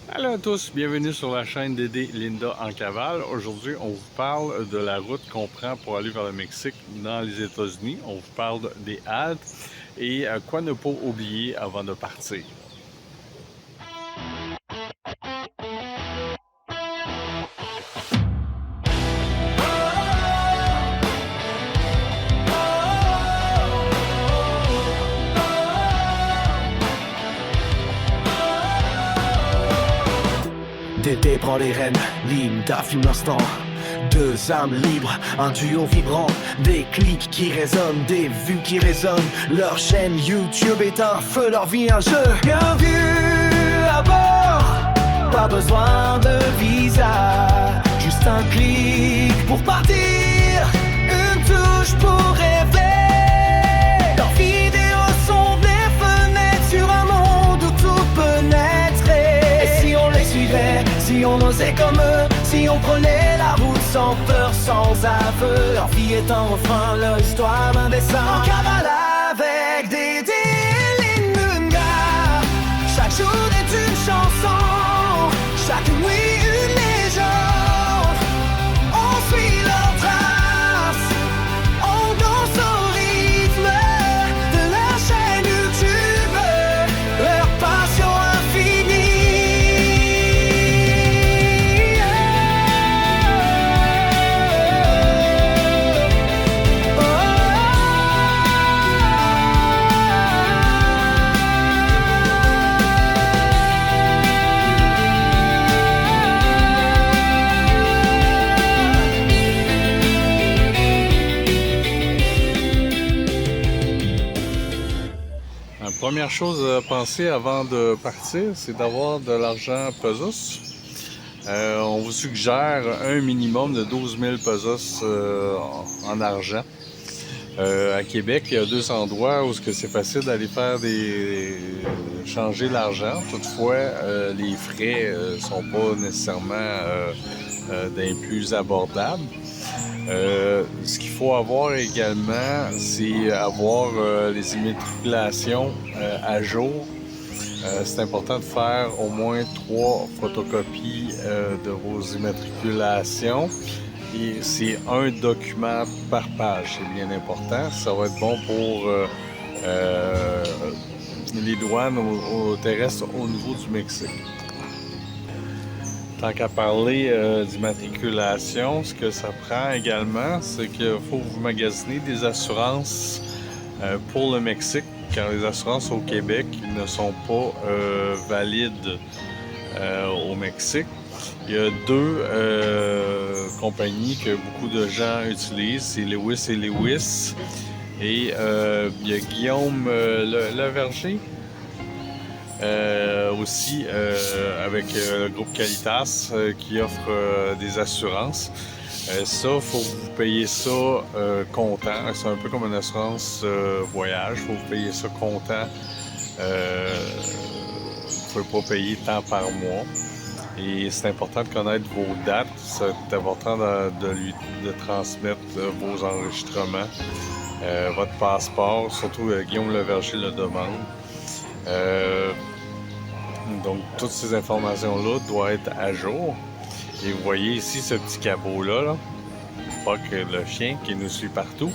Allô à tous, bienvenue sur la chaîne Dédé Linda en cavale. Aujourd'hui, on vous parle de la route qu'on prend pour aller vers le Mexique dans les États-Unis. On vous parle des haltes et quoi ne pas oublier avant de partir. Dédé prend les rênes, Linda filme l'instant. Deux âmes libres, un duo vibrant. Des clics qui résonnent, des vues qui résonnent. Leur chaîne YouTube est un feu, leur vie un jeu. Bienvenue à bord, pas besoin de visa. Juste un clic pour partir, une touche pour rêver. Leurs vidéos sont des fenêtres sur un monde où tout peut naître. Et si on les suivait, si on osait comme eux, si on prenait la route sans peur, sans aveu. Leur vie est un refrain, leur histoire un dessin. En cavale avec Dédé et Linda. Chaque jour est une chanson, chaque nuit une légende. On suit leurs traces, on danse au rythme de leur chaîne YouTube, leur passion infinie. La première chose à penser avant de partir, c'est d'avoir de l'argent pesos. On vous suggère un minimum de 12 000 pesos en argent. À Québec, il y a deux endroits où c'est facile d'aller faire changer l'argent. Toutefois, les frais sont pas nécessairement des plus abordables. Ce qu'il faut avoir également, c'est avoir les immatriculations à jour. C'est important de faire au moins 3 photocopies de vos immatriculations. Et c'est un document par page, c'est bien important. Ça va être bon pour les douanes terrestres au niveau du Mexique. Tant qu'à parler d'immatriculation, ce que ça prend également, c'est qu'il faut vous magasiner des assurances pour le Mexique, car les assurances au Québec ne sont pas valides au Mexique. Il y a deux compagnies que beaucoup de gens utilisent, c'est Lewis et Lewis. Et il y a Guillaume Leverger. Aussi avec le groupe Qualitas qui offre des assurances. Ça, faut vous payer ça comptant. C'est un peu comme une assurance voyage. Faut vous payer ça comptant. Vous ne pouvez pas payer tant par mois. Et c'est important de connaître vos dates. C'est important de transmettre vos enregistrements, votre passeport. Surtout Guillaume Leverger le demande. Donc, toutes ces informations-là doivent être à jour. Et vous voyez ici ce petit cabot-là, Puck le chien qui nous suit partout.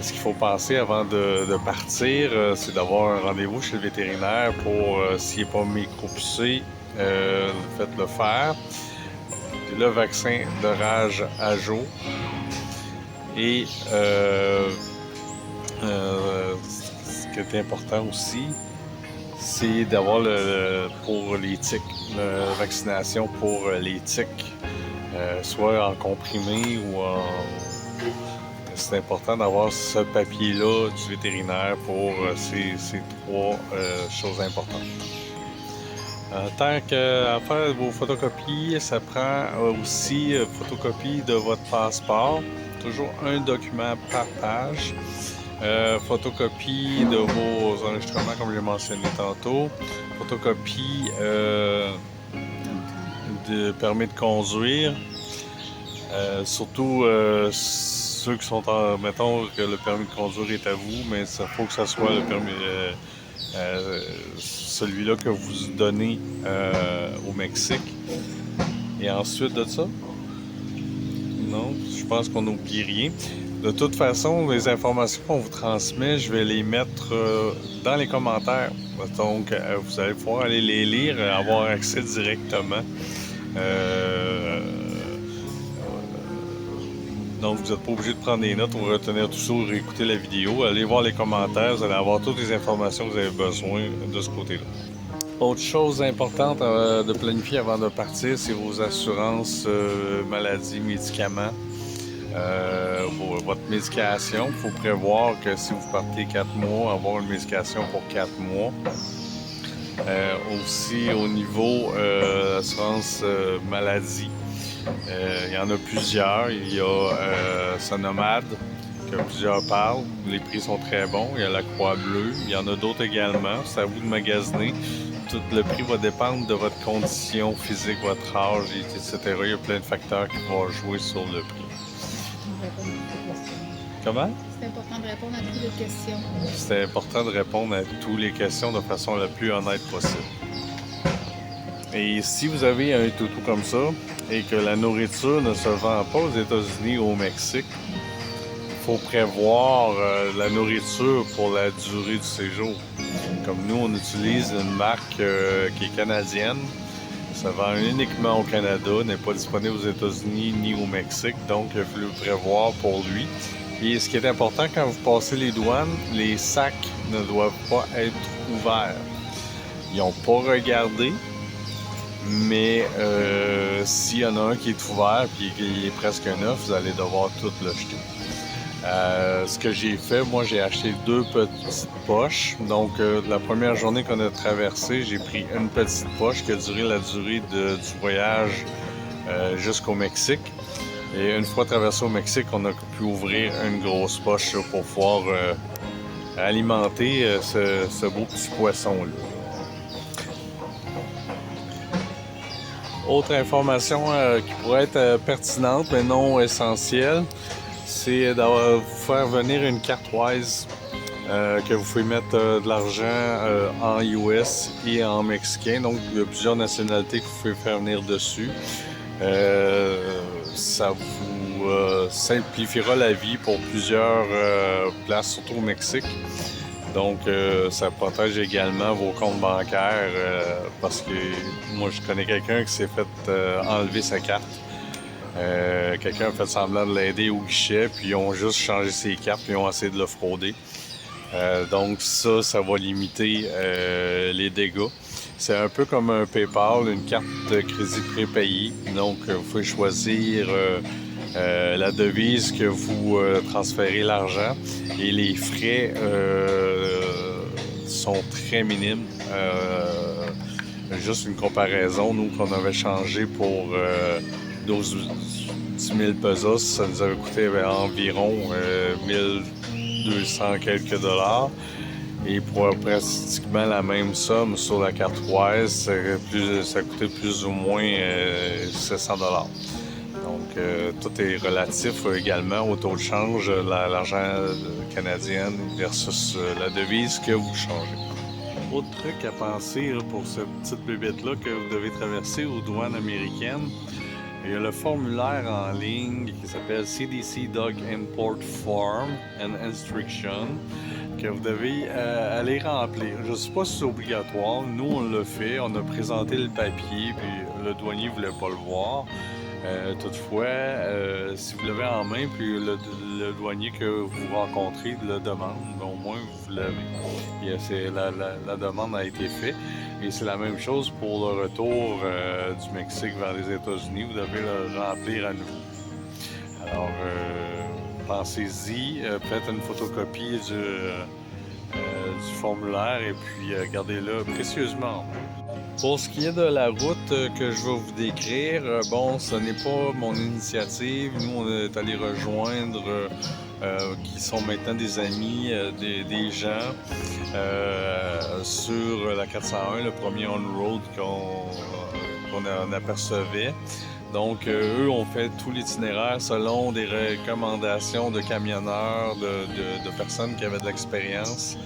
Ce qu'il faut penser avant de partir, c'est d'avoir un rendez-vous chez le vétérinaire pour, s'il n'est pas micro-pucé, faites-le faire. Le vaccin de rage à jour. Et ce qui est important aussi, c'est d'avoir pour les tiques, la vaccination pour les tiques, soit en comprimé ou en... C'est important d'avoir ce papier-là du vétérinaire pour ces trois choses importantes. Tant qu'à faire vos photocopies, ça prend aussi photocopie de votre passeport, toujours un document par page. Photocopie de vos enregistrements, comme je l'ai mentionné tantôt. Photocopie de permis de conduire. Surtout ceux qui sont en... Mettons que le permis de conduire est à vous, mais il faut que ça soit le permis... celui-là que vous donnez au au Mexique. Et ensuite de ça, non, je pense qu'on n'oublie rien. De toute façon, les informations qu'on vous transmet, je vais les mettre dans les commentaires. Donc, vous allez pouvoir aller les lire et avoir accès directement. Donc, vous n'êtes pas obligé de prendre des notes ou retenir tout ça ou réécouter la vidéo. Allez voir les commentaires, vous allez avoir toutes les informations que vous avez besoin de ce côté-là. Autre chose importante de planifier avant de partir, c'est vos assurances maladie, médicaments. Votre médication, il faut prévoir que si vous partez 4 mois, avoir une médication pour 4 mois. Aussi au niveau assurance maladie, il y en a plusieurs. Il y a Sonomad, que plusieurs parlent. Les prix sont très bons. Il y a la Croix-Bleue. Il y en a d'autres également. C'est à vous de magasiner. Tout le prix va dépendre de votre condition physique, votre âge, etc. Il y a plein de facteurs qui vont jouer sur le prix. Comment? C'est important de répondre à toutes les questions. C'est important de répondre à toutes les questions de façon la plus honnête possible. Et si vous avez un toutou comme ça et que la nourriture ne se vend pas aux États-Unis ou au Mexique, il faut prévoir la nourriture pour la durée du séjour. Comme nous, on utilise une marque qui est canadienne. Ça vend uniquement au Canada, n'est pas disponible aux États-Unis ni au Mexique, donc il faut le prévoir pour lui. Et ce qui est important, quand vous passez les douanes, les sacs ne doivent pas être ouverts. Ils n'ont pas regardé, mais s'il y en a un qui est ouvert et qui est presque neuf, vous allez devoir tout le jeter. Ce que j'ai fait, moi j'ai acheté 2 petites poches. Donc la première journée qu'on a traversée, j'ai pris une petite poche qui a duré la durée du voyage jusqu'au Mexique. Et une fois traversé au Mexique, on a pu ouvrir une grosse poche là, pour pouvoir alimenter ce beau petit poisson-là. Autre information qui pourrait être pertinente mais non essentielle, c'est de faire venir une carte Wise que vous pouvez mettre de l'argent en US et en mexicain. Donc, il y a plusieurs nationalités que vous pouvez faire venir dessus. Ça vous simplifiera la vie pour plusieurs places, surtout au Mexique. Donc, ça protège également vos comptes bancaires parce que moi, je connais quelqu'un qui s'est fait enlever sa carte. Quelqu'un a fait semblant de l'aider au guichet, puis ils ont juste changé ses cartes, puis ils ont essayé de le frauder. Donc ça va limiter les dégâts. C'est un peu comme un PayPal, une carte de crédit prépayée. Donc, vous pouvez choisir la devise que vous transférez l'argent et les frais sont très minimes. Juste une comparaison, nous, qu'on avait changé pour 10 000 pesos, ça nous avait coûté environ 1200 quelques dollars. Et pour pratiquement la même somme sur la carte Wise, ça coûtait plus ou moins 700 dollars. Donc, tout est relatif également au taux de change, l'argent canadien versus la devise que vous changez. Autre truc à penser là, pour cette petite bébête-là que vous devez traverser aux douanes américaines, il y a le formulaire en ligne qui s'appelle CDC Dog Import Form and Instruction que vous devez aller remplir. Je ne sais pas si c'est obligatoire. Nous, on l'a fait. On a présenté le papier, puis le douanier ne voulait pas le voir. Toutefois, si vous l'avez en main, puis le douanier que vous rencontrez le demande, au moins vous l'avez. Et la demande a été faite. Et c'est la même chose pour le retour du Mexique vers les États-Unis. Vous devez le remplir à nouveau. Alors, pensez-y, faites une photocopie du formulaire et puis gardez-le précieusement. Pour ce qui est de la route que je vais vous décrire, bon, ce n'est pas mon initiative. Nous, on est allé rejoindre qui sont maintenant des amis, des gens sur la 401, le premier on-road qu'on apercevait. Donc, eux ont fait tout l'itinéraire selon des recommandations de camionneurs, de personnes qui avaient de l'expérience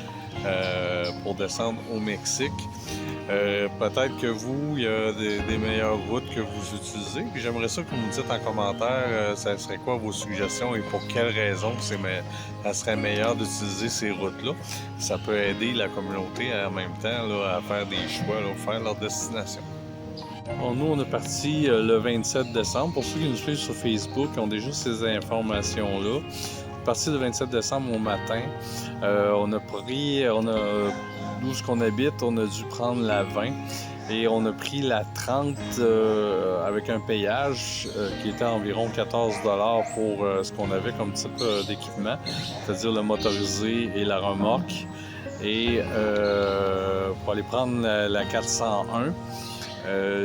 pour descendre au Mexique. Peut-être que vous, il y a des meilleures routes que vous utilisez. Puis j'aimerais ça que vous me dites en commentaire, ça serait quoi vos suggestions et pour quelles raisons ça serait meilleur d'utiliser ces routes-là. Ça peut aider la communauté en même temps là, à faire des choix, là, faire leur destination. Bon, nous, on est parti le 27 décembre. Pour ceux qui nous suivent sur Facebook, ils ont déjà ces informations-là. Parti le 27 décembre au matin. D'où ce qu'on habite, on a dû prendre la 20 et on a pris la 30 avec un payage qui était environ 14 $ pour ce qu'on avait comme type d'équipement, c'est-à-dire le motorisé et la remorque. Et pour aller prendre la 401,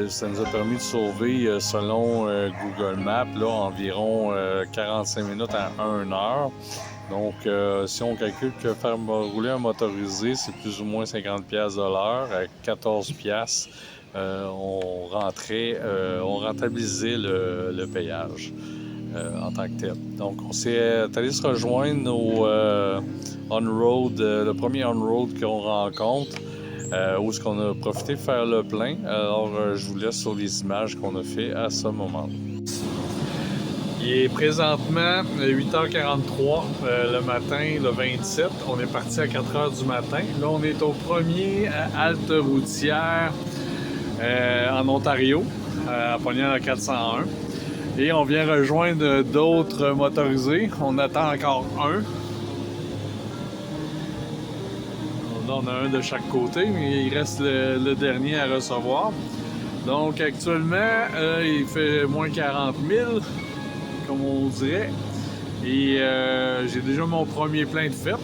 ça nous a permis de sauver, selon Google Maps, là, environ 45 minutes à 1 heure. Donc, si on calcule que faire rouler un motorisé, c'est plus ou moins 50$ de l'heure. À 14$, on rentabilisait le payage en tant que tel. Donc, on s'est allé se rejoindre au on-road, le premier on-road qu'on rencontre, où est-ce qu'on a profité de faire le plein. Alors, je vous laisse sur les images qu'on a fait à ce moment. Il est présentement 8h43 le matin, le 27. On est parti à 4h du matin. Là, on est au premier halte routière en Ontario, à Pognant la 401. Et on vient rejoindre d'autres motorisés. On attend encore un. Là, on a un de chaque côté, mais il reste le dernier à recevoir. Donc, actuellement, il fait moins 40 000. Comme on dirait. Et j'ai déjà mon premier plein de fait.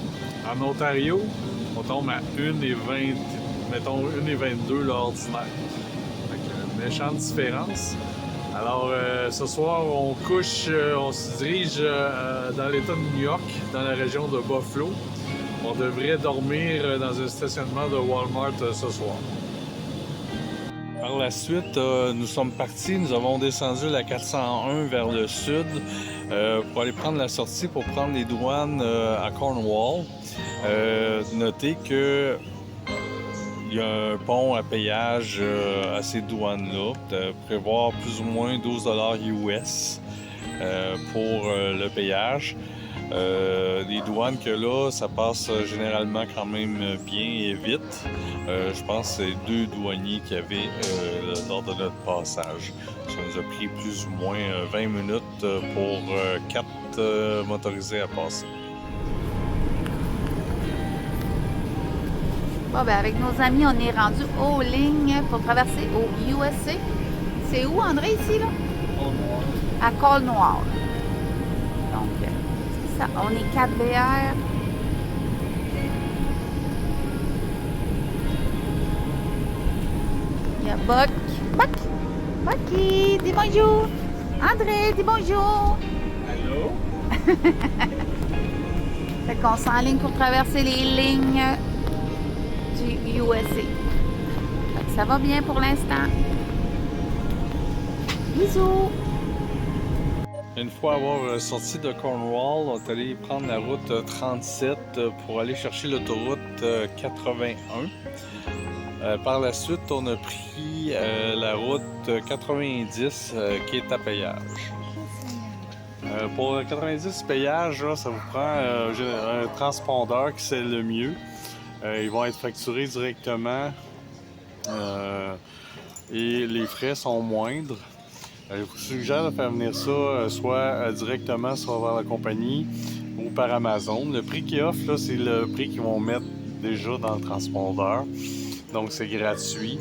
En Ontario, on tombe à 1,20, mettons 1,22 l'ordinaire. Une méchante différence. Alors, ce soir, on couche, on se dirige dans l'État de New York, dans la région de Buffalo. On devrait dormir dans un stationnement de Walmart ce soir. Par la suite, nous sommes partis, nous avons descendu la 401 vers le sud pour aller prendre la sortie pour prendre les douanes à Cornwall. Notez que il y a un pont à péage à ces douanes-là, de prévoir plus ou moins 12 $ US pour le péage. Les douanes que là, ça passe généralement quand même bien et vite. Je pense que c'est 2 douaniers qui avaient lors de notre passage. Ça nous a pris plus ou moins 20 minutes pour 4 motorisés à passer. Bon, ben avec nos amis, on est rendu aux lignes pour traverser au USA. C'est où, André, ici, là? À Cornwall. Donc, c'est ça. On est 4 VR. Il y a Bucky, dis bonjour. André, dis bonjour. Allô? Fait qu'on s'enligne pour traverser les lignes du USA. Fait que ça va bien pour l'instant. Bisous! Une fois avoir sorti de Cornwall, on est allé prendre la route 37 pour aller chercher l'autoroute 81. Par la suite, on a pris la route 90 qui est à péage. Pour le 90 péage, là, ça vous prend un transpondeur qui c'est le mieux. Ils vont être facturés directement et les frais sont moindres. Je vous suggère de faire venir ça soit directement vers la compagnie ou par Amazon. Le prix qu'ils offrent, là, c'est le prix qu'ils vont mettre déjà dans le transpondeur. Donc, c'est gratuit.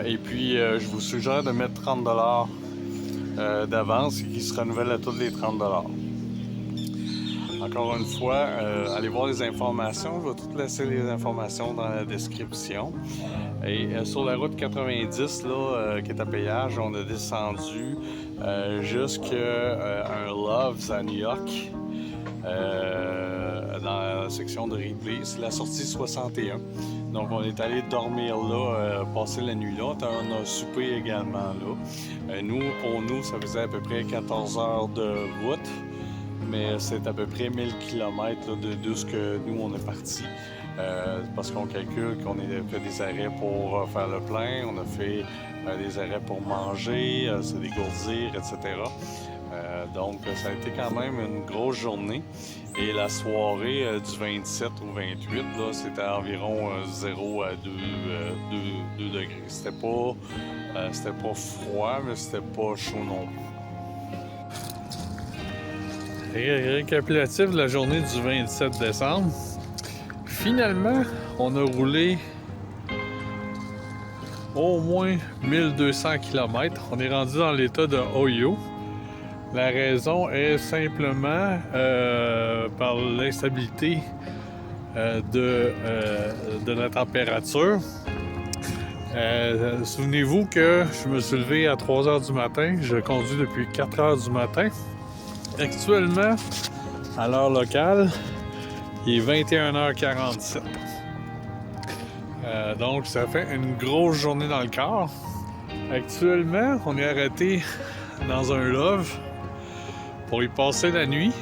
Et puis, je vous suggère de mettre 30 $ d'avance et qui se renouvelle à tous les 30 $. Encore une fois, allez voir les informations. Je vais toutes laisser les informations dans la description. Et sur la route 90, là, qui est à péage, on a descendu jusqu'à un Love's à New York, dans la section de Ripley. C'est la sortie 61. Donc, on est allé dormir là, passer la nuit là. On a soupé également là. Pour nous, ça faisait à peu près 14 heures de route. Mais c'est à peu près 1000 km là, de ce que nous, on est parti. parce qu'on calcule qu'on a fait des arrêts pour faire le plein, on a fait des arrêts pour manger, se dégourdir, etc. Donc, ça a été quand même une grosse journée. Et la soirée du 27 au 28, là, c'était environ 0 à 2 degrés. C'était pas froid, mais c'était pas chaud non plus. Récapitulatif de la journée du 27 décembre. Finalement, on a roulé au moins 1200 km. On est rendu dans l'état de Ohio. La raison est simplement par l'instabilité de la température. Souvenez-vous que je me suis levé à 3 h du matin. Je conduis depuis 4 h du matin. Actuellement, à l'heure locale, il est 21 h 47. Donc, ça fait une grosse journée dans le corps. Actuellement, on est arrêté dans un love pour y passer la nuit.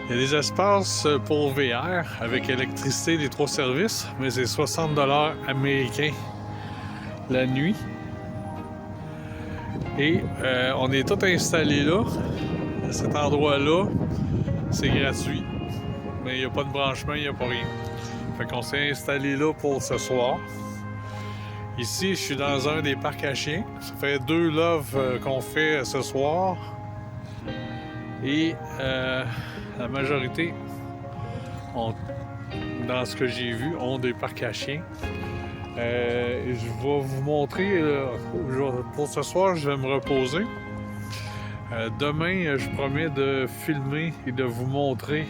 Il y a des espaces pour VR avec électricité des 3 services, mais c'est 60 $ américains la nuit. Et on est tout installé là. À cet endroit-là, c'est gratuit. Mais il n'y a pas de branchement, il n'y a pas rien. Fait qu'on s'est installé là pour ce soir. Ici, je suis dans un des parcs à chiens. Ça fait 2 loves qu'on fait ce soir. Et la majorité, dans ce que j'ai vu, ont des parcs à chiens. Je vais vous montrer, pour ce soir, je vais me reposer. Demain, je promets de filmer et de vous montrer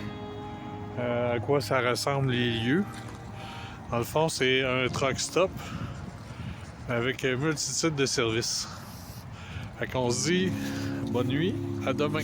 à quoi ça ressemble les lieux. Dans le fond, c'est un truck stop avec une multitude de services. Fait qu'on se dit bonne nuit, à demain.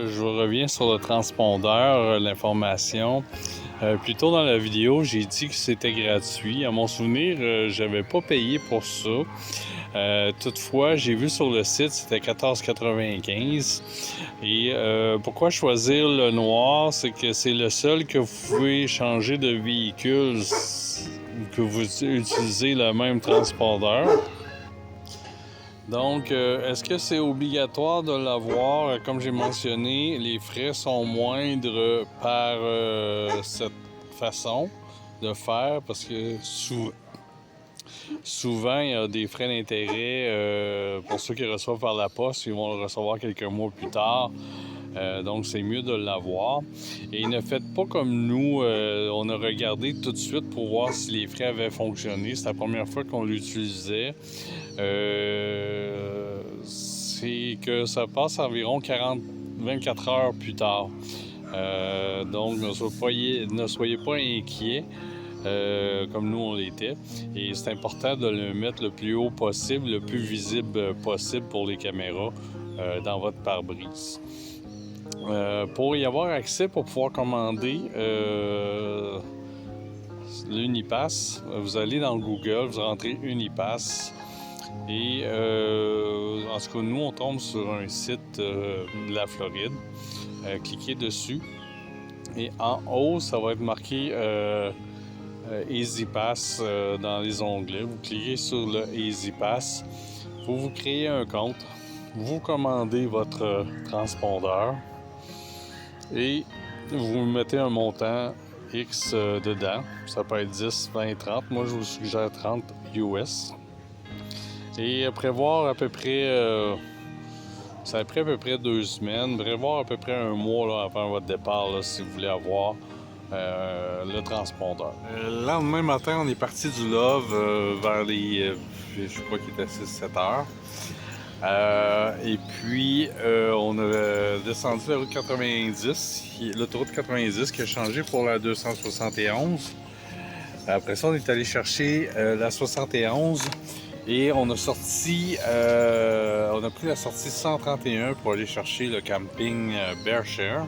Je reviens sur le transpondeur, l'information. Plus tôt dans la vidéo, j'ai dit que c'était gratuit. À mon souvenir, j'avais pas payé pour ça. Toutefois, j'ai vu sur le site, c'était 14,95. Et pourquoi choisir le noir? C'est que c'est le seul que vous pouvez changer de véhicule, que vous utilisez le même transpondeur. Donc, est-ce que c'est obligatoire de l'avoir? Comme j'ai mentionné, les frais sont moindres par cette façon de faire parce que souvent il y a des frais d'intérêt pour ceux qui reçoivent par la poste, ils vont le recevoir quelques mois plus tard. Donc c'est mieux de l'avoir. Et ne faites pas comme nous, on a regardé tout de suite pour voir si les frais avaient fonctionné. C'est la première fois qu'on l'utilisait. C'est que ça passe environ 24 heures plus tard. Donc ne soyez pas inquiets. Comme nous on l'était. Et c'est important de le mettre le plus haut possible, le plus visible possible pour les caméras dans votre pare-brise. Pour y avoir accès, pour pouvoir commander l'Unipass, vous allez dans Google, vous rentrez Unipass et en tout cas nous on tombe sur un site de la Floride. Cliquez dessus et en haut ça va être marqué Easy Pass dans les onglets. Vous cliquez sur le Easy Pass, vous créez un compte, vous commandez votre transpondeur et vous mettez un montant X dedans. Ça peut être 10, 20, 30. Moi, je vous suggère 30 US. Et prévoir à peu près... ça a pris à peu près 2 semaines. Prévoir à peu près un mois là, avant votre départ là, si vous voulez avoir le transpondeur. Le lendemain matin, on est parti du Love vers les... je crois qu'il était 6-7 heures. Et puis, on a descendu la route 90, l'autoroute 90 qui a changé pour la 271. Après ça, on est allé chercher la 71 et on a sorti, on a pris la sortie 131 pour aller chercher le camping Bearshare.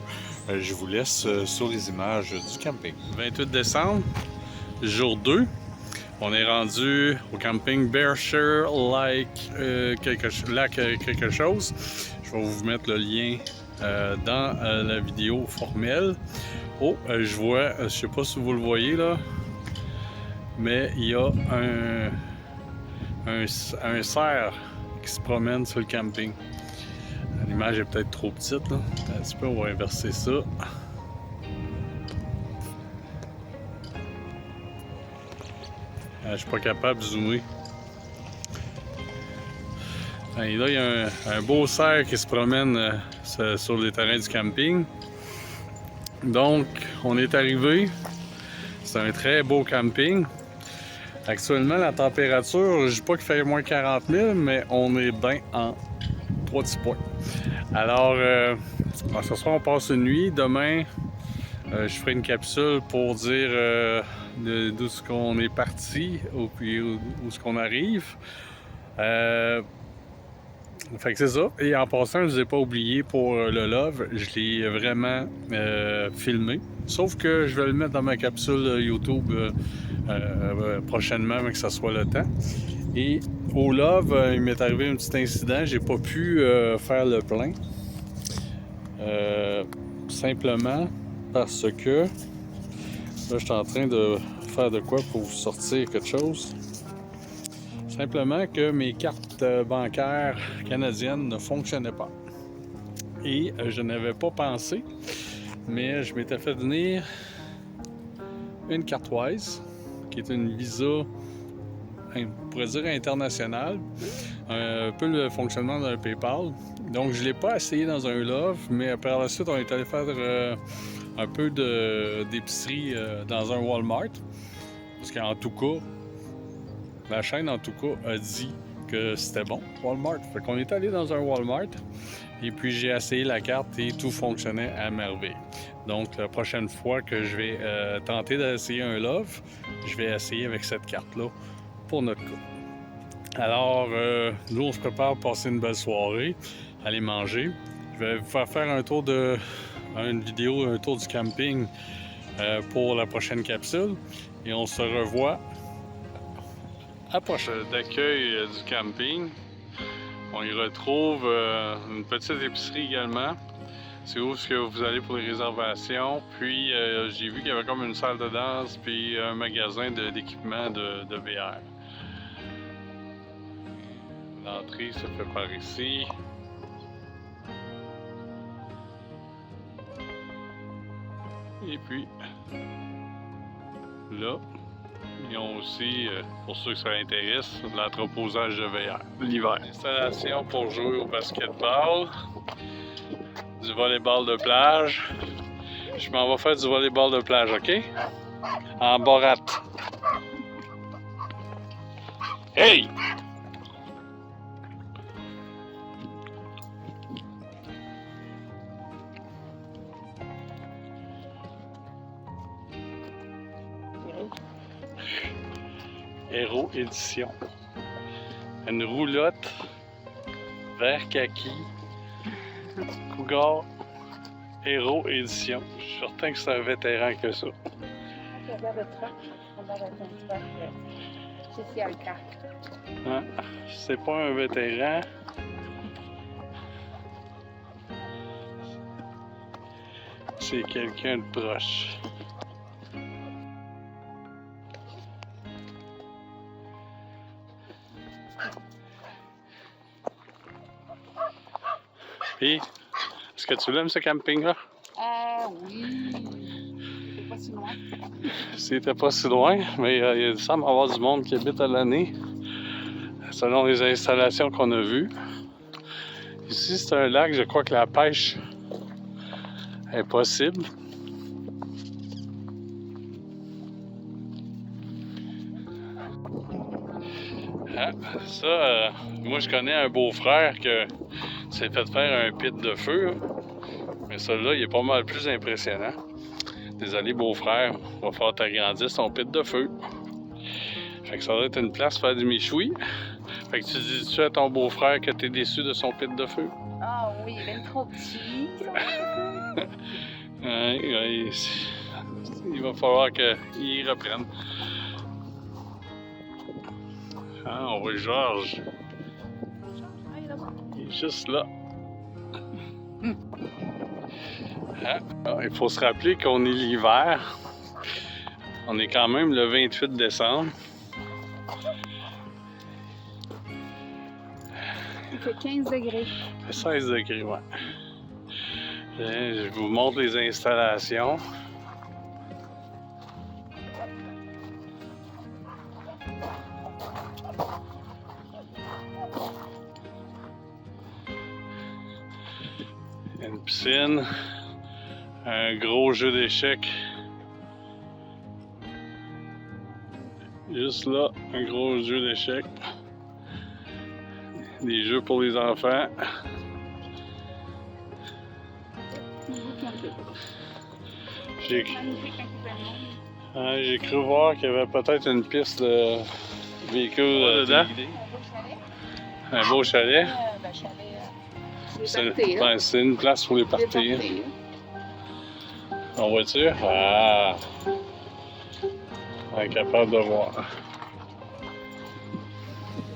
Je vous laisse sur les images du camping. 28 décembre, jour 2. On est rendu au camping Bearshare quelque chose. Je vais vous mettre le lien dans la vidéo formelle. Oh, je vois, je sais pas si vous le voyez là, mais il y a un cerf qui se promène sur le camping. L'image est peut-être trop petite là. Un petit peu, on va inverser ça. Je suis pas capable de zoomer. Et là, il y a un beau cerf qui se promène sur les terrains du camping. Donc, on est arrivé. C'est un très beau camping. Actuellement, la température, je ne dis pas qu'il fait moins 40 000, mais on est bien en 3 petits points. Alors, ce soir, on passe une nuit. Demain, je ferai une capsule pour dire d'où est-ce qu'on est parti où est-ce qu'on arrive. Fait que c'est ça. Et en passant, je ne vous ai pas oublié pour le Love, je l'ai vraiment filmé. Sauf que je vais le mettre dans ma capsule YouTube prochainement, mais que ça soit le temps. Et au Love, il m'est arrivé un petit incident. J'ai pas pu faire le plein. Simplement parce que là, je suis en train de faire de quoi pour vous sortir quelque chose. Simplement que mes cartes bancaires canadiennes ne fonctionnaient pas. Et je n'avais pas pensé, mais je m'étais fait venir une carte Wise, qui est une Visa, on pourrait dire internationale, un peu le fonctionnement d'un PayPal. Donc je ne l'ai pas essayé dans un Love, mais par la suite on est allé faire un peu d'épicerie dans un Walmart. Parce qu'en tout cas, la chaîne en tout cas a dit que c'était bon, Walmart. Fait qu'on est allé dans un Walmart et puis j'ai essayé la carte et tout fonctionnait à merveille. Donc la prochaine fois que je vais tenter d'essayer un Love, je vais essayer avec cette carte-là pour notre cas. Alors, nous on se prépare à passer une belle soirée, aller manger. Je vais vous faire un tour une vidéo, un tour du camping pour la prochaine capsule. Et on se revoit à prochaine. D'accueil du camping. On y retrouve une petite épicerie également. C'est où est-ce que vous allez pour les réservations. Puis j'ai vu qu'il y avait comme une salle de danse puis un magasin d'équipement de VR. L'entrée se fait par ici. Et puis là, ils ont aussi, pour ceux que ça intéresse, de l'entreposage de verre l'hiver. Installation pour jouer au basketball, du volleyball de plage. Je m'en vais faire du volleyball de plage, OK? En boratte. Hey! Héros Édition. Une roulotte vert kaki. Cougar Héros Édition. Je suis certain que c'est un vétéran que ça. Hein? C'est pas un vétéran. C'est quelqu'un de proche. Puis, est-ce que tu l'aimes ce camping-là? Oui. C'est pas si loin. C'était pas si loin, mais il semble y avoir du monde qui habite à l'année, selon les installations qu'on a vues. Ici, c'est un lac, je crois que la pêche est possible. Ah, ça, moi je connais un beau-frère que s'est fait faire un pit de feu, hein. Mais celui-là, il est pas mal plus impressionnant. Désolé, beau-frère, va falloir t'agrandir ton pit de feu. Fait que ça doit être une place pour faire du méchoui. Fait que tu dis-tu à ton beau-frère que t'es déçu de son pit de feu? Ah oui, il est trop petit. Il va falloir qu'il reprenne. Ah, on voit Georges. Il est juste là. Ah, il faut se rappeler qu'on est l'hiver. On est quand même le 28 décembre. Il fait 15 degrés. Il fait 16 degrés, ouais. Je vous montre les installations. Une piscine, un gros jeu d'échecs. Juste là, un gros jeu d'échecs. Des jeux pour les enfants. J'ai cru voir qu'il y avait peut-être une piste de véhicules dedans. Un beau chalet. C'est une place pour les parties. En voiture? Ah! On est capable de voir.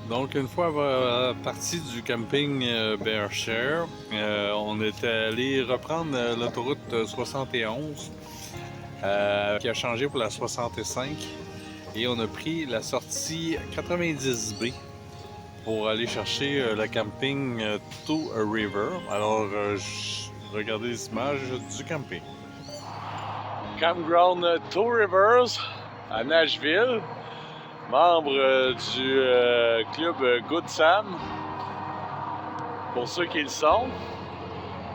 Donc, une fois parti du camping Bearshare, on était allé reprendre l'autoroute 71 qui a changé pour la 65 et on a pris la sortie 90B pour aller chercher le camping Two River. Alors, regardez les images du camping. Campground Two Rivers à Nashville. Membre du club Good Sam, pour ceux qui le sont.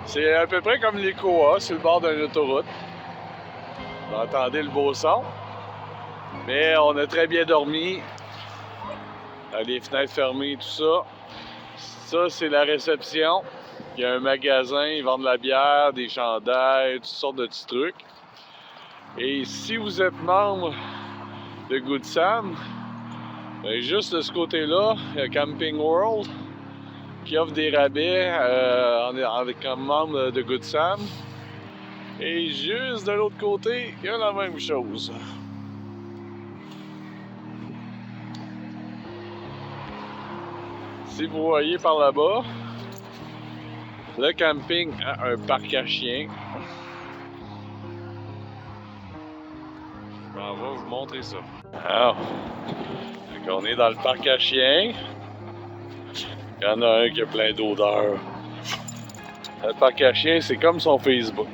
C'est à peu près comme les Koa sur le bord d'une autoroute. Vous entendez le beau son. Mais on a très bien dormi. Les fenêtres fermées, tout ça. Ça, c'est la réception. Il y a un magasin, ils vendent de la bière, des chandails, toutes sortes de petits trucs. Et si vous êtes membre de Good Sam, bien, juste de ce côté-là, il y a Camping World qui offre des rabais comme membre de Good Sam. Et juste de l'autre côté, il y a la même chose. Si vous voyez par là-bas, le camping a un parc à chiens. On va vous montrer ça. Alors, on est dans le parc à chiens. Il y en a un qui a plein d'odeurs. Le parc à chiens, c'est comme son Facebook.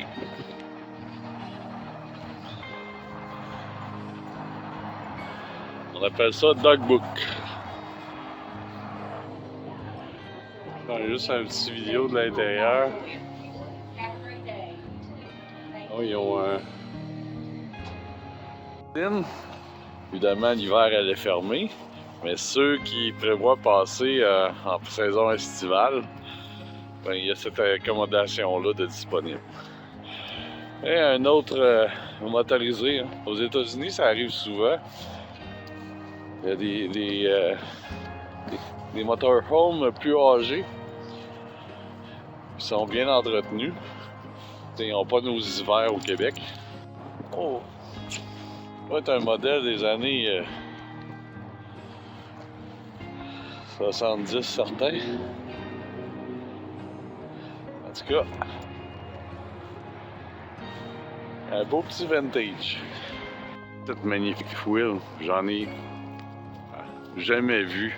appelle ça Dogbook. Juste un petit vidéo de l'intérieur. Oh, ils ont évidemment, l'hiver, elle est fermée. Mais ceux qui prévoient passer en saison estivale, ben, il y a cette accommodation-là de disponible. Et un autre motorisé, hein. Aux États-Unis, ça arrive souvent. Il y a des motorhomes plus âgés qui sont bien entretenus. Ils n'ont pas nos hivers au Québec. Oh! Ça va être un modèle des années 70 certains. En tout cas, un beau petit vintage. Cette magnifique wheel, j'en ai jamais vu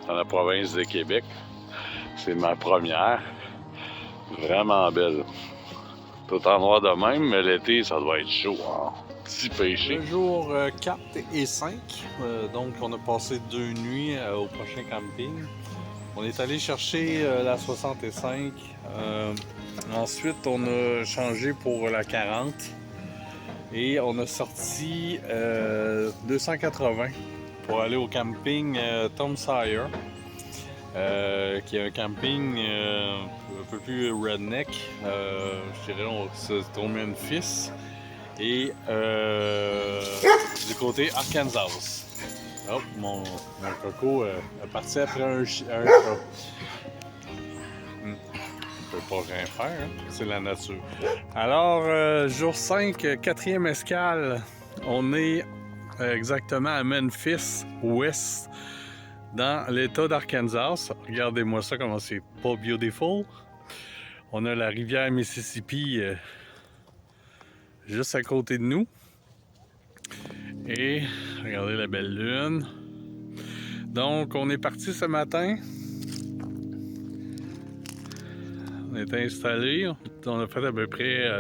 dans la province de Québec. C'est ma première. Vraiment belle. Tout en noir de même, mais l'été, ça doit être chaud. Hein? Petit péché. Le jour 4 et 5, donc on a passé 2 nuits au prochain camping. On est allé chercher la 65. Ensuite, on a changé pour la 40. Et on a sorti 280 pour aller au camping Tom Sawyer, qui est un camping un peu plus redneck. Je dirais, c'est au Memphis. Et du côté Arkansas. Hop, mon coco est parti après un chat. On peut pas rien faire, hein? C'est la nature. Alors, jour 5, 4e escale, on est exactement à Memphis Ouest, dans l'État d'Arkansas. Regardez-moi ça, comment c'est pas beautiful. On a la rivière Mississippi juste à côté de nous. Et regardez la belle lune. Donc, on est parti ce matin. On est installé. On a fait à peu près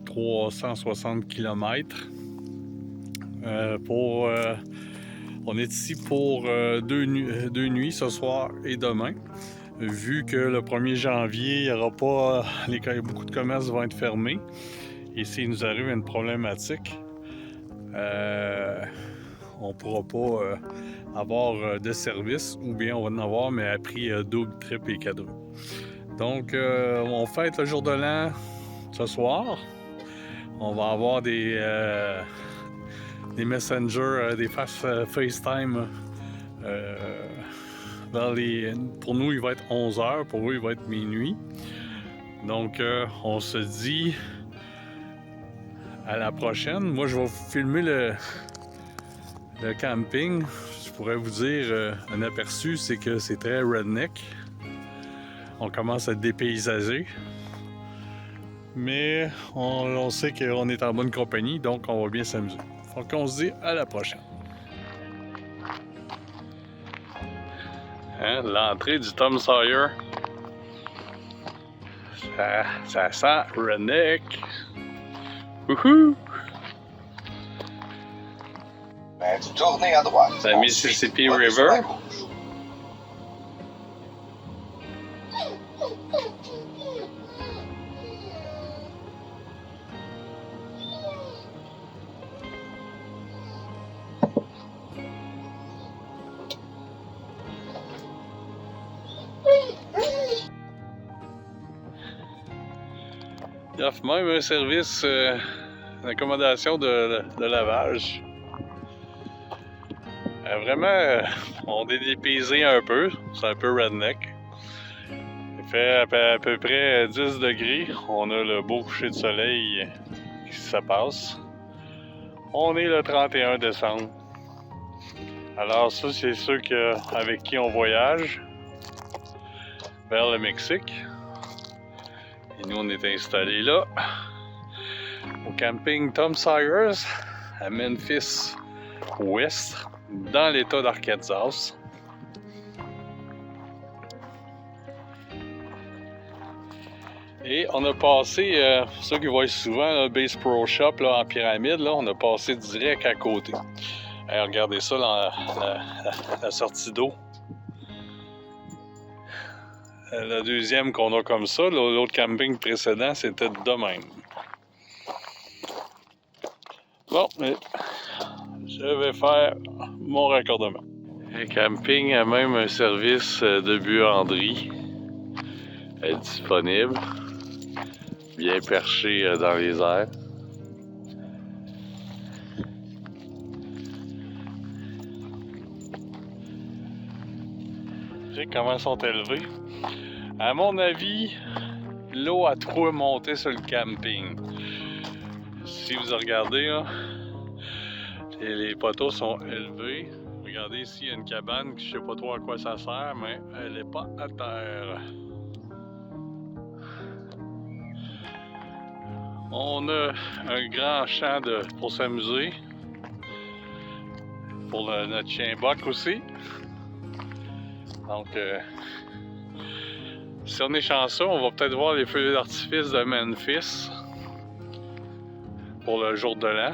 360 km. On est ici pour deux nuits, ce soir et demain. Vu que le 1er janvier, il y aura pas, beaucoup de commerces vont être fermés. Et s'il nous arrive une problématique, on ne pourra pas avoir de service, ou bien on va en avoir, mais à prix double, triple et quadruple. Donc, on fête le jour de l'an ce soir. On va avoir des messengers, des FaceTime. Pour nous, il va être 11h, pour eux, il va être minuit. Donc, on se dit à la prochaine. Moi, je vais vous filmer le camping. Je pourrais vous dire un aperçu, c'est que c'est très redneck. On commence à être dépaysagé. Mais on sait qu'on est en bonne compagnie, donc on va bien s'amuser. Donc, on se dit à la prochaine. Hein, l'entrée du Tom Sawyer. Ça sent redneck. Wouhou! Ben, tu tournes à droite. La Mississippi River. Il offre même un service d'accommodation de lavage. Vraiment, on est dépaysé un peu, c'est un peu redneck. Il fait à peu près 10 degrés, on a le beau coucher de soleil qui se passe. On est le 31 décembre. Alors ça, c'est ceux avec qui on voyage vers le Mexique. Et nous, on est installés là, au camping Tom Sawyer, à Memphis Ouest, dans l'État d'Arkansas. Et on a passé, ceux qui voient souvent le Bass Pro Shop là, en pyramide, là, on a passé direct à côté. Hey, regardez ça, la sortie d'eau. La deuxième qu'on a comme ça, l'autre camping précédent, c'était de même. Bon, je vais faire mon raccordement. Le camping a même un service de buanderie disponible, bien perché dans les airs. Comment ils sont élevés. À mon avis, l'eau a trop monté sur le camping. Si vous regardez, là, les poteaux sont élevés. Regardez ici, il y a une cabane, je sais pas trop à quoi ça sert, mais elle n'est pas à terre. On a un grand champ pour s'amuser. Pour notre chien Buck aussi. Donc, si on est chanceux, on va peut-être voir les feux d'artifice de Memphis pour le jour de l'an.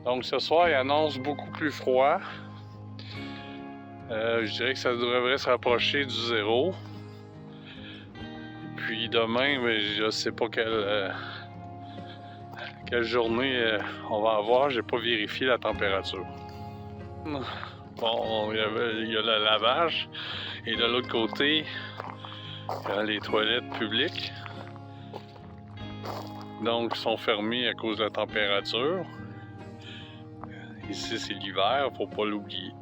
Donc, ce soir, il annonce beaucoup plus froid. Je dirais que ça devrait se rapprocher du zéro. Puis demain, je ne sais pas quelle journée on va avoir, j'ai pas vérifié la température. Bon, il y a le lavage et de l'autre côté, il y a les toilettes publiques. Donc, sont fermées à cause de la température. Ici, c'est l'hiver, faut pas l'oublier.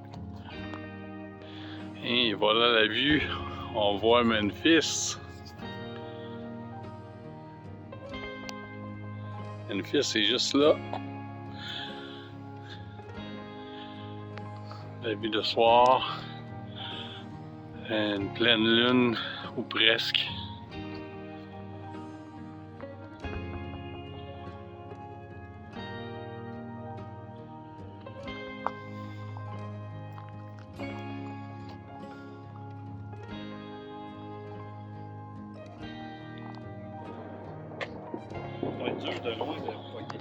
Et voilà la vue, on voit Memphis. Memphis, c'est juste là. La vue de soir. Une pleine lune, ou presque. Ça va être dur de loin de poigner.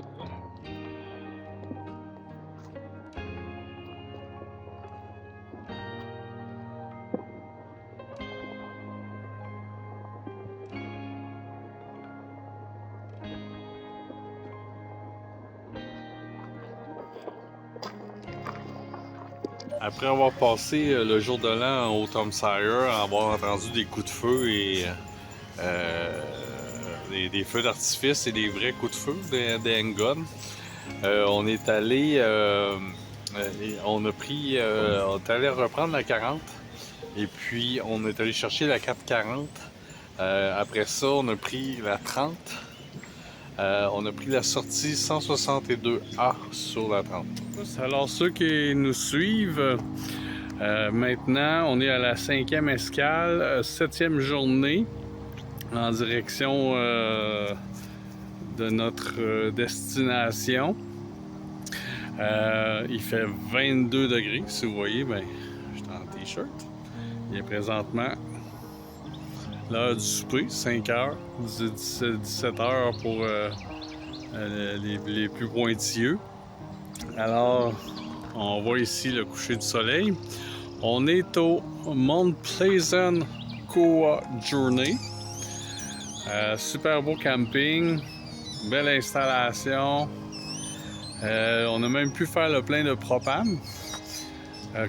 Après avoir passé le jour de l'an au Tom Sawyer, avoir entendu des coups de feu et des feux d'artifice et des vrais coups de feu, des handguns, on est allé, on est allé reprendre la 40 et puis on est allé chercher la 440. Après ça, on a pris la 30. On a pris la sortie 162A sur la 30. Alors ceux qui nous suivent, maintenant on est à la 5e escale, 7e journée en direction de notre destination. Il fait 22 degrés, si vous voyez, ben, je suis en t-shirt. Il est présentement l'heure du souper, 5 heures, 17 heures pour les plus pointilleux. Alors, on voit ici le coucher du soleil. On est au Mount Pleasant Koa Journey. Super beau camping, belle installation. On a même pu faire le plein de propane.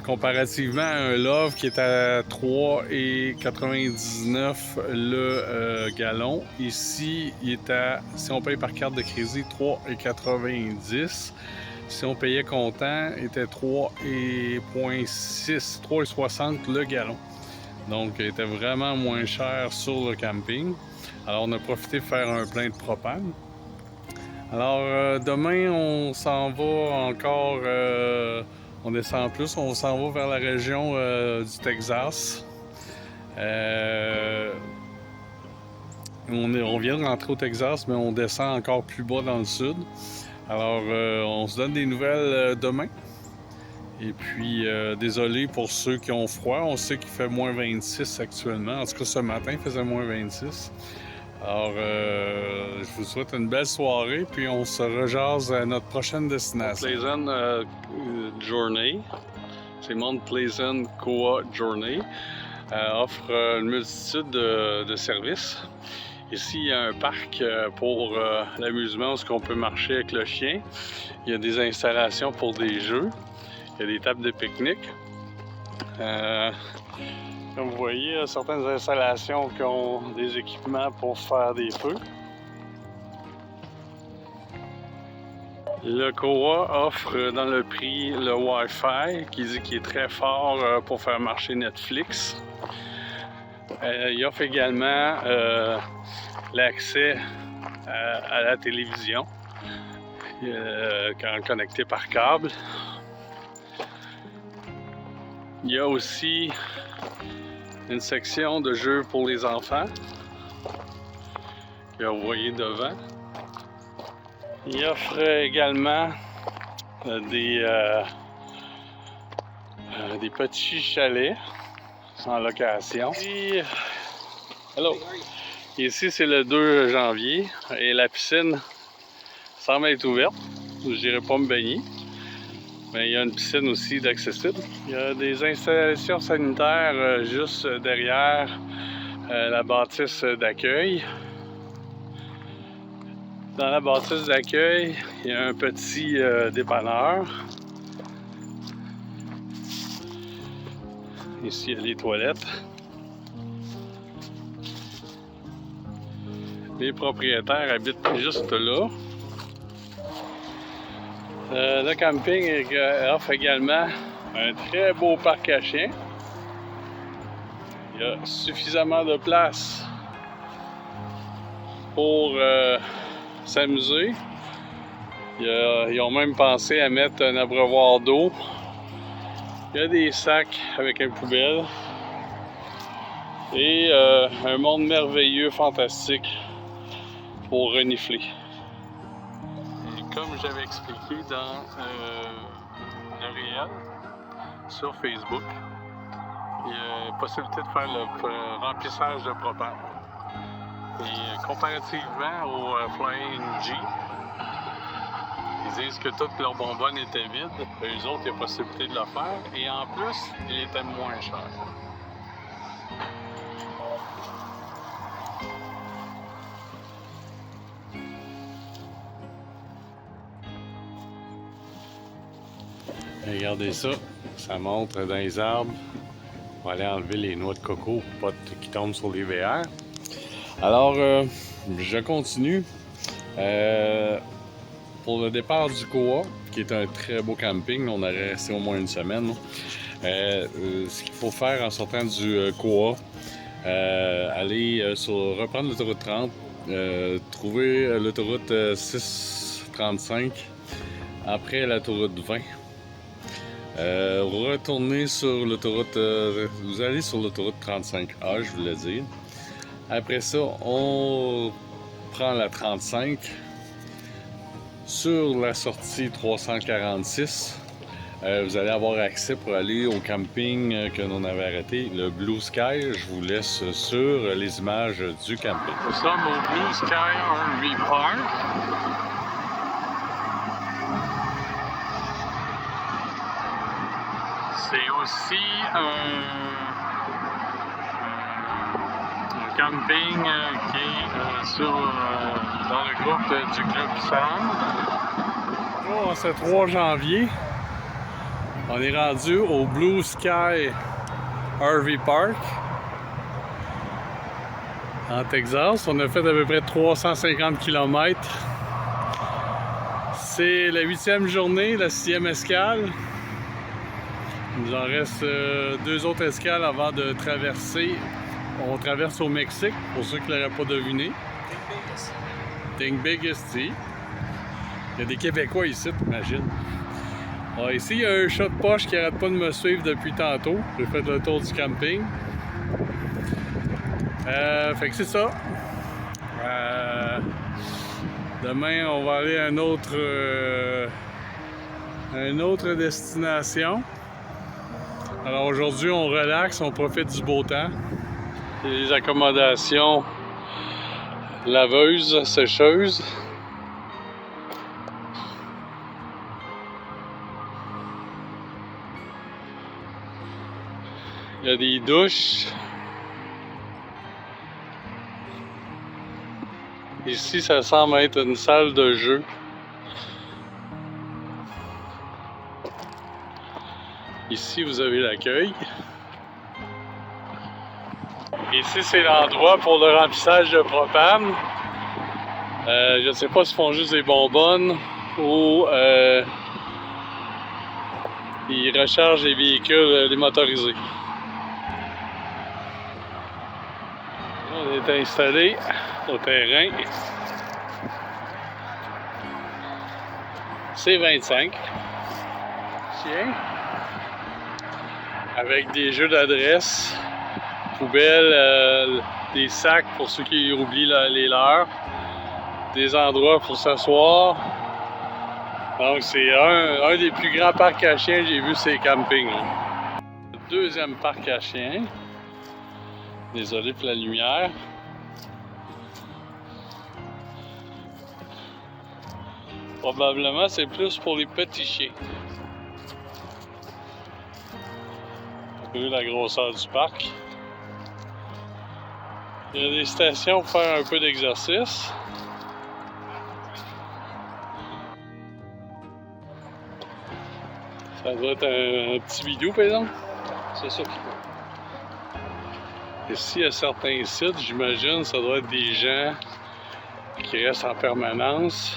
Comparativement à un Love qui est à 3,99 le gallon. Ici, il est à, si on paye par carte de crédit, 3,90. Si on payait comptant, il était 3,60 le gallon. Donc, il était vraiment moins cher sur le camping. Alors, on a profité de faire un plein de propane. Alors, demain, on s'en va encore... on descend plus, on s'en va vers la région du Texas. On vient de rentrer au Texas, mais on descend encore plus bas dans le sud. Alors, on se donne des nouvelles demain. Et puis, désolé pour ceux qui ont froid. On sait qu'il fait moins 26 actuellement. En tout cas, ce matin, il faisait moins 26. Alors, je vous souhaite une belle soirée, puis on se rejase à notre prochaine destination. Pleasant Journey. C'est Mount Pleasant Koa Journey. Offre une multitude de services. Ici, il y a un parc pour l'amusement où on peut marcher avec le chien. Il y a des installations pour des jeux. Il y a des tables de pique-nique. Comme vous voyez, il y a certaines installations qui ont des équipements pour faire des feux. Le Koa offre dans le prix le Wi-Fi qui est très fort pour faire marcher Netflix. Il offre également l'accès à la télévision quand connecté par câble. Il y a aussi une section de jeux pour les enfants que vous voyez devant. Il offre également des petits chalets en location. Et, hello. Ici, c'est le 2 janvier et la piscine semble être ouverte. Je n'irai pas me baigner. Mais il y a une piscine aussi d'accessible. Il y a des installations sanitaires juste derrière la bâtisse d'accueil. Dans la bâtisse d'accueil, il y a un petit dépanneur. Ici, il y a les toilettes. Les propriétaires habitent juste là. Le camping offre également un très beau parc à chiens. Il y a suffisamment de place pour s'amuser. Ils ont même pensé à mettre un abreuvoir d'eau. Il y a des sacs avec une poubelle. Et un monde merveilleux, fantastique pour renifler. Comme j'avais expliqué dans le réel sur Facebook, il y a possibilité de faire le remplissage de propane. Et comparativement au Flying G, ils disent que toutes leurs bonbonnes étaient vides. Eux autres, il y a possibilité de le faire. Et en plus, il était moins cher. Regardez ça, ça montre dans les arbres. On va aller enlever les noix de coco pour pas qui tombent sur les VR. Alors, je continue. Pour le départ du Koa, qui est un très beau camping, on aurait resté au moins une semaine. Ce qu'il faut faire en sortant du Koa, aller reprendre l'autoroute 30, trouver l'autoroute 635 après l'autoroute 20. Retournez sur l'autoroute, vous allez sur l'autoroute 35A, je voulais dire. Après ça, on prend la 35 sur la sortie 346. Vous allez avoir accès pour aller au camping que l'on avait arrêté, le Blue Sky. Je vous laisse sur les images du camping. Nous sommes au Blue Sky RV Park. C'est aussi un camping qui est dans le groupe du Club Sam. Oh, c'est 3 janvier. On est rendu au Blue Sky RV Park en Texas. On a fait à peu près 350 km. C'est la 8e journée, la 6e escale. Il nous en reste 2 autres escales avant de traverser. On traverse au Mexique, pour ceux qui ne l'auraient pas deviné. Think big esti. Il y a des Québécois ici, t'imagines. Ah, ici, il y a un chat de poche qui n'arrête pas de me suivre depuis tantôt. J'ai fait le tour du camping. Fait que c'est ça. Demain, on va aller à une autre destination. Alors aujourd'hui, on relaxe, on profite du beau temps. Les accommodations laveuse, sécheuse. Il y a des douches. Ici, ça semble être une salle de jeu. Ici, vous avez l'accueil. Ici, c'est l'endroit pour le remplissage de propane. Je ne sais pas s'ils font juste des bonbonnes ou ils rechargent les véhicules, les motorisés. On est installé au terrain. C'est 25. Tiens. Avec des jeux d'adresse, poubelles, des sacs pour ceux qui oublient les leurs, des endroits pour s'asseoir. Donc c'est un des plus grands parcs à chiens que j'ai vu, c'est camping. Le deuxième parc à chiens. Désolé pour la lumière. Probablement c'est plus pour les petits chiens. Vu la grosseur du parc. Il y a des stations pour faire un peu d'exercice. Ça doit être un petit bidou, par exemple. C'est ça qu'il faut. Ici, à certains sites, j'imagine, ça doit être des gens qui restent en permanence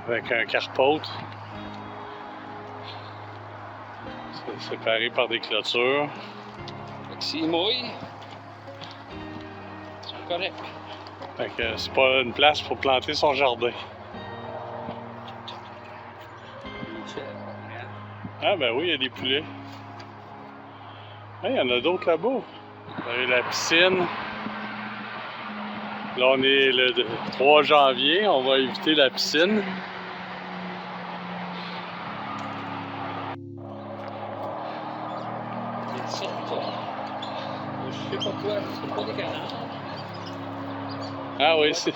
avec un carpôtre. Séparés par des clôtures. S'il mouille, c'est correct. Fait que c'est pas une place pour planter son jardin. Ah ben oui, il y a des poulets. Ah, il y en a d'autres là-bas. Vous avez la piscine. Là, on est le 3 janvier. On va éviter la piscine. Je sais pas quoi, c'est pas des canards. Ah oui, c'est...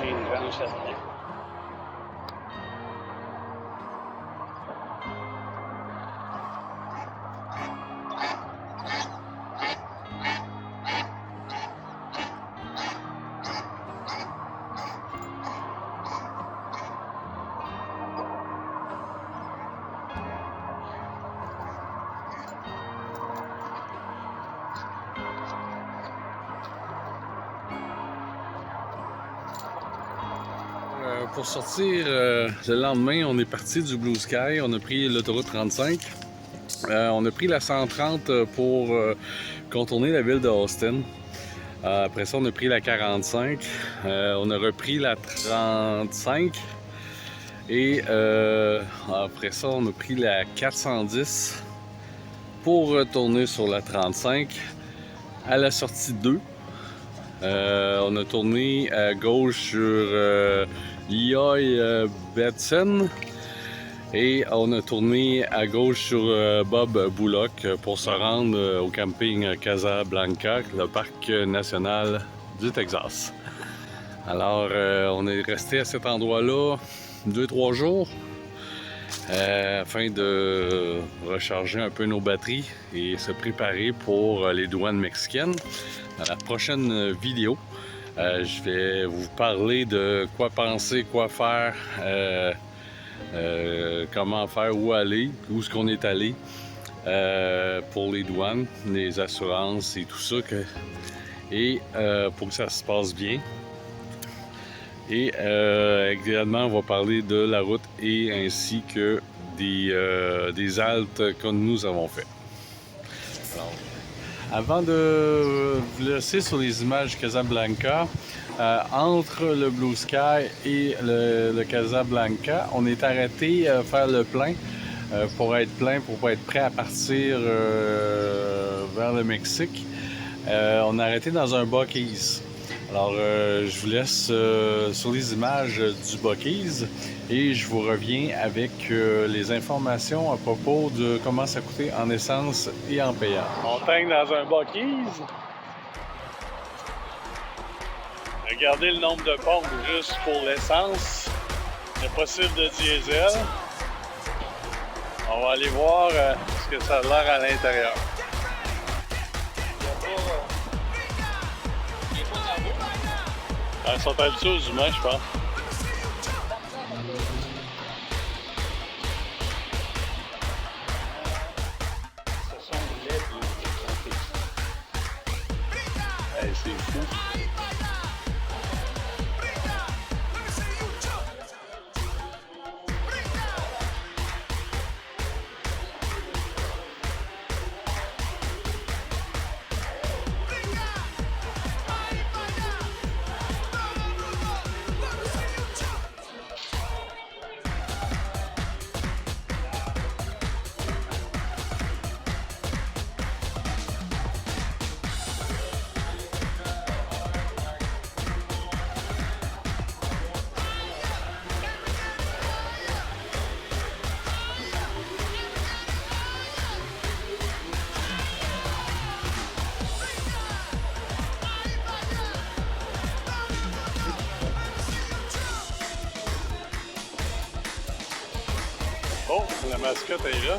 Une grande chasse. Pour sortir le lendemain, on est parti du Blue Sky, on a pris l'autoroute 35. On a pris la 130 pour contourner la ville de Austin. Après ça, on a pris la 45. On a repris la 35. Et après ça, on a pris la 410 pour retourner sur la 35 à la sortie 2. On a tourné à gauche sur Lehigh Betson et on a tourné à gauche sur Bob Bullock pour se rendre au camping Casablanca, le parc national du Texas. Alors, on est resté à cet endroit-là 2-3 jours afin de recharger un peu nos batteries et se préparer pour les douanes mexicaines. Dans la prochaine vidéo, je vais vous parler de quoi penser, quoi faire, comment faire, où aller, où est-ce qu'on est allé. pour les douanes, les assurances et tout ça, pour que ça se passe bien. Et également, on va parler de la route et ainsi que des haltes que nous avons fait. Alors, avant de vous laisser sur les images Casablanca, entre le Blue Sky et le Casablanca, on est arrêté à faire le plein pour être prêt à partir vers le Mexique. On est arrêté dans un Buc-ee's. Alors, je vous laisse sur les images du Buc-ee's et je vous reviens avec les informations à propos de comment ça coûtait en essence et en payant. On tangue dans un Buc-ee's. Regardez le nombre de pompes juste pour l'essence. Il est possible de diesel. On va aller voir ce que ça a l'air à l'intérieur. Ils sont habitués aux humains, je pense. Hey, c'est fou. Oh, la mascotte est là.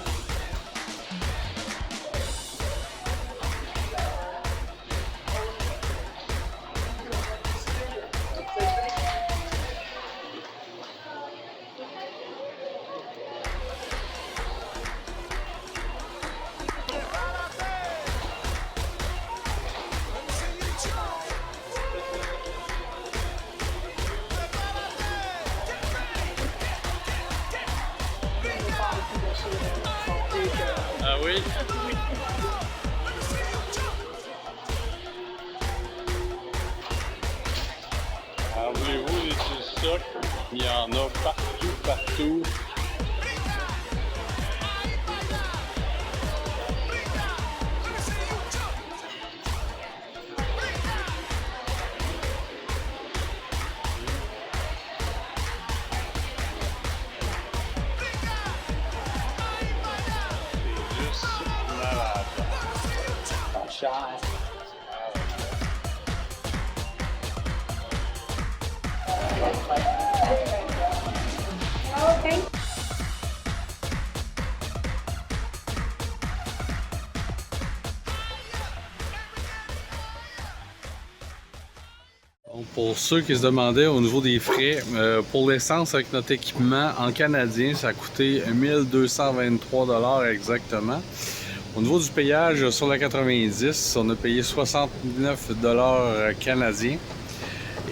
Ah oui? Alors, voulez-vous les stocks? Il y en a partout. Pour ceux qui se demandaient au niveau des frais, pour l'essence avec notre équipement en canadien, ça a coûté 1223 $ exactement. Au niveau du payage sur la 90, on a payé 69 $ canadiens.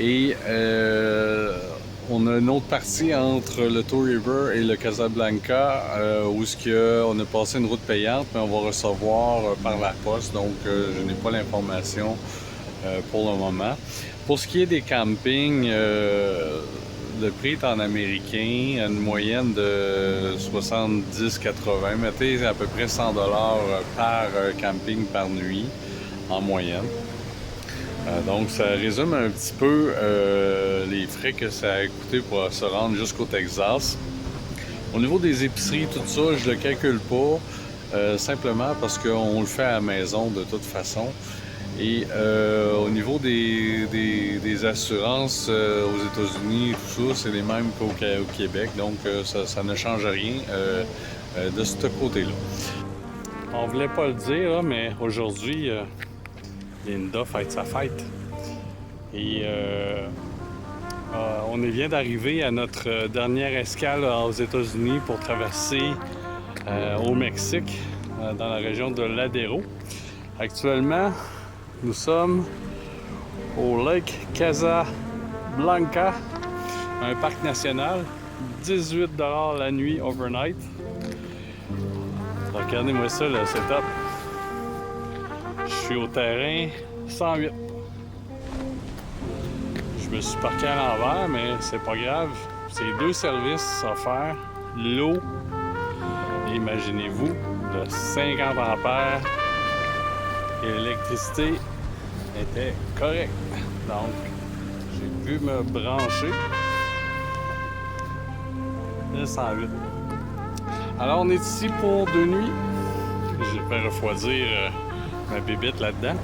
Et on a une autre partie entre le Tour River et le Casablanca où on a passé une route payante, mais on va recevoir par la poste, donc je n'ai pas l'information pour le moment. Pour ce qui est des campings, le prix est en américain, une moyenne de 70-80, mettez à peu près 100 $ par camping par nuit en moyenne. Donc ça résume un petit peu les frais que ça a coûté pour se rendre jusqu'au Texas. Au niveau des épiceries, tout ça, je le calcule pas, simplement parce qu'on le fait à la maison de toute façon. Et au niveau des assurances aux États-Unis, tout ça, c'est les mêmes qu'au Québec, donc ça ne change rien de ce côté-là. On voulait pas le dire, là, mais aujourd'hui, Linda fête sa fête. Et on vient d'arriver à notre dernière escale aux États-Unis pour traverser au Mexique. dans la région de Ladero. Actuellement, nous sommes au Lake Casablanca, un parc national, 18 $ la nuit overnight. Regardez-moi ça, le setup. Je suis au terrain 108. Je me suis parqué à l'envers, mais c'est pas grave. C'est 2 services offerts. L'eau, imaginez-vous, de 50 ampères. Et l'électricité était correcte. Donc, j'ai pu me brancher. Le 108. Alors, on est ici pour 2 nuits. Je vais refroidir ma bébête là-dedans.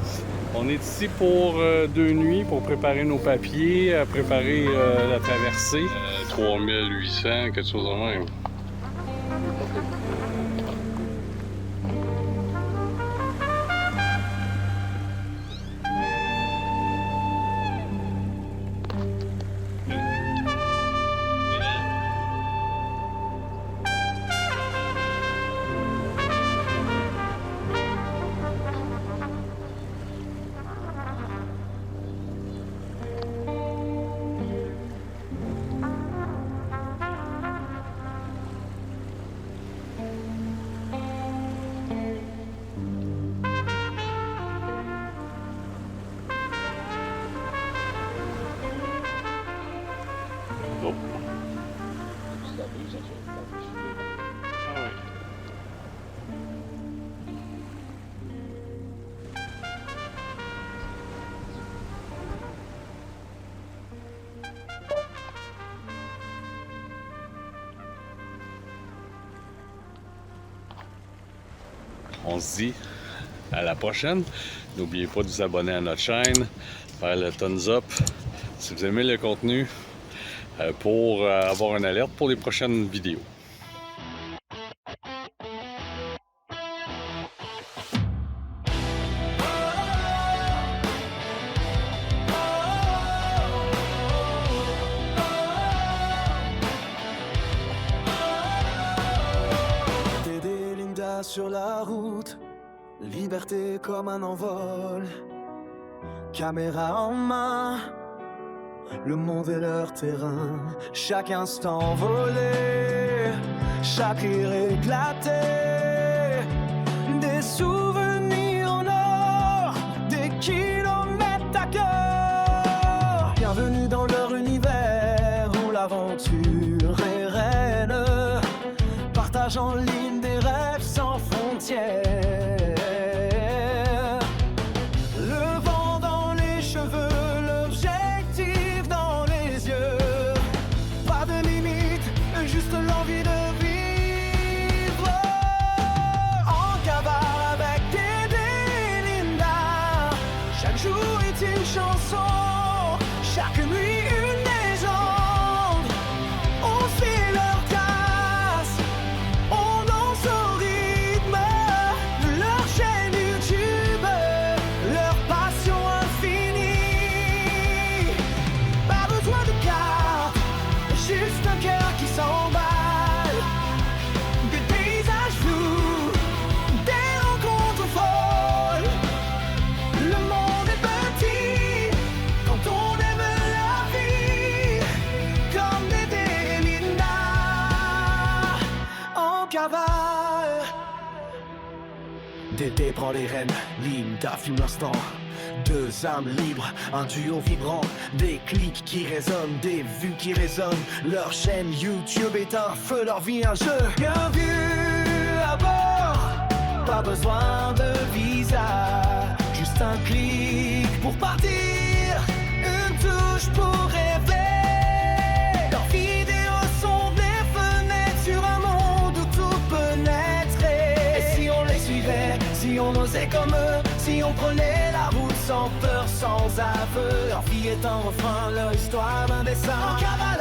On est ici pour 2 nuits pour préparer nos papiers, préparer la traversée. 3800, quelque chose de même. On se dit à la prochaine. N'oubliez pas de vous abonner à notre chaîne, faire le thumbs up si vous aimez le contenu pour avoir une alerte pour les prochaines vidéos. Dédé Linda sur la route, liberté comme un envol. Caméra en main, le monde est leur terrain. Chaque instant volé, chaque rire éclaté. Des souvenirs en or, des kilomètres à cœur. Bienvenue dans leur univers où l'aventure est reine. Partage en ligne des rêves sans frontières. Le vent dans les cheveux, l'objectif dans les yeux. Pas de limite, juste l'envie de vivre. En cavale avec Dédé et Linda. Chaque jour est une chanson, chaque nuit une légende. On suit leur trace, on danse au rythme de leur chaîne YouTube, leur passion infinie. Pas besoin de carte, juste un cœur qui s'emballe. Des paysages flous, des rencontres folles. Le monde est petit quand on aime la vie, comme Dédé et Linda en cavale. Dédé prend les rênes, Linda filme l'instant. 2 âmes libres, un duo vibrant. Des clics qui résonnent, des vues qui résonnent. Leur chaîne YouTube est un feu, leur vie un jeu. Bienvenue à bord, pas besoin de visa. Juste un clic pour partir, une touche pour rêver. Leurs vidéos sont des fenêtres sur un monde où tout peut naître. Et si on les suivait, si on osait comme eux, si on prenait la route sans peur, sans aveu. Leur vie est un refrain, leur histoire un dessin. En cavale